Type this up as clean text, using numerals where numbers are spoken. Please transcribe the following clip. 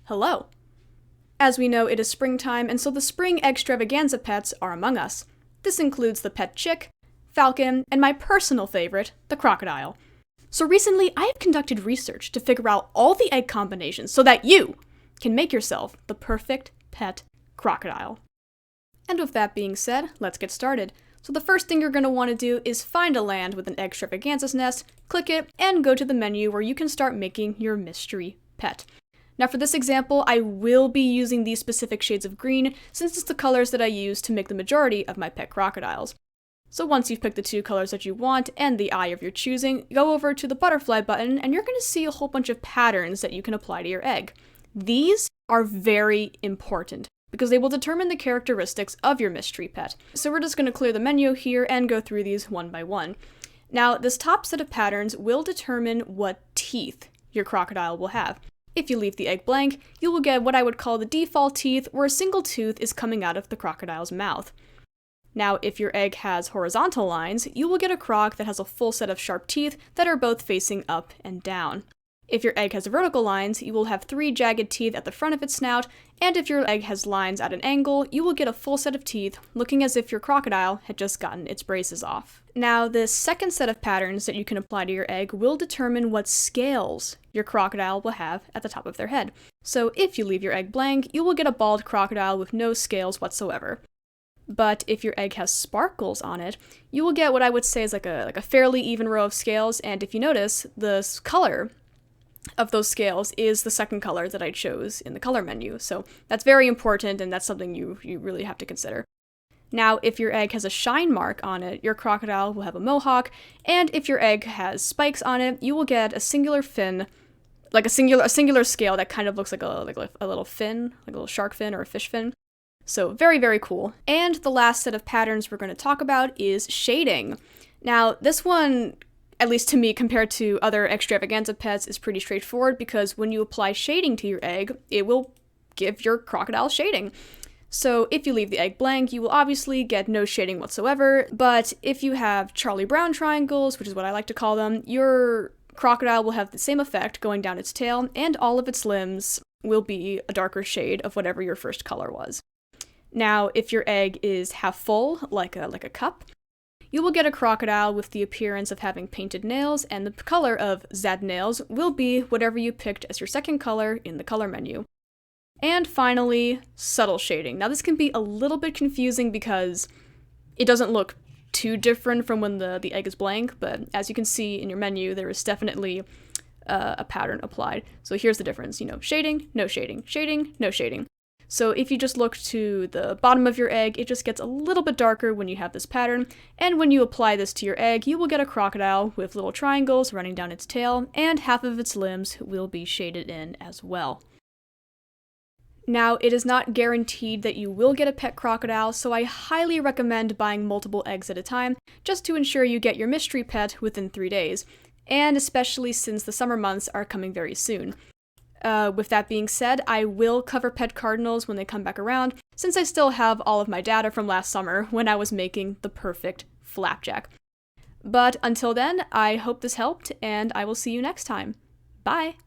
Hello! As we know, it is springtime, and so the spring extravaganza pets are among us. This includes the pet chick, falcon, and my personal favorite, the crocodile. So recently, I have conducted research to figure out all the egg combinations so that you can make yourself the perfect pet crocodile. And with that being said, let's get started. So the first thing you're going to want to do is find a land with an extravaganza's nest, click it, and go to the menu where you can start making your mystery pet. Now for this example, I will be using these specific shades of green since it's the colors that I use to make the majority of my pet crocodiles. So once you've picked the two colors that you want and the eye of your choosing, go over to the butterfly button and you're going to see a whole bunch of patterns that you can apply to your egg. These are very important because they will determine the characteristics of your mystery pet. So we're just going to clear the menu here and go through these one by one. Now this top set of patterns will determine what teeth your crocodile will have. If you leave the egg blank, you will get what I would call the default teeth, where a single tooth is coming out of the crocodile's mouth. Now, if your egg has horizontal lines, you will get a croc that has a full set of sharp teeth that are both facing up and down. If your egg has vertical lines, you will have 3 jagged teeth at the front of its snout, and if your egg has lines at an angle, you will get a full set of teeth, looking as if your crocodile had just gotten its braces off. Now, this second set of patterns that you can apply to your egg will determine what scales your crocodile will have at the top of their head. So if you leave your egg blank, you will get a bald crocodile with no scales whatsoever. But if your egg has sparkles on it, you will get what I would say is like a fairly even row of scales, and if you notice, the color of those scales is the second color that I chose in the color menu. So that's very important, and that's something you really have to consider. Now, if your egg has a shine mark on it, your crocodile will have a mohawk, and if your egg has spikes on it, you will get a singular fin, like a singular scale that kind of looks like a little fin, like a little shark fin or a fish fin. So very, very cool. And the last set of patterns we're going to talk about is shading. Now, this one, at least to me, compared to other extravaganza pets, is pretty straightforward because when you apply shading to your egg, it will give your crocodile shading. So if you leave the egg blank, you will obviously get no shading whatsoever, but if you have Charlie Brown triangles, which is what I like to call them, your crocodile will have the same effect going down its tail, and all of its limbs will be a darker shade of whatever your first color was. Now, if your egg is half full, like a cup, you will get a crocodile with the appearance of having painted nails, and the color of Zad nails will be whatever you picked as your second color in the color menu. And finally, subtle shading. Now this can be a little bit confusing because it doesn't look too different from when the egg is blank, but as you can see in your menu, there is definitely a pattern applied. So here's the difference, shading, no shading, shading, no shading. So if you just look to the bottom of your egg, it just gets a little bit darker when you have this pattern, and when you apply this to your egg, you will get a crocodile with little triangles running down its tail, and half of its limbs will be shaded in as well. Now, it is not guaranteed that you will get a pet crocodile, so I highly recommend buying multiple eggs at a time, just to ensure you get your mystery pet within 3 days, and especially since the summer months are coming very soon. With that being said, I will cover pet cardinals when they come back around, since I still have all of my data from last summer when I was making the perfect flapjack. But until then, I hope this helped, and I will see you next time. Bye!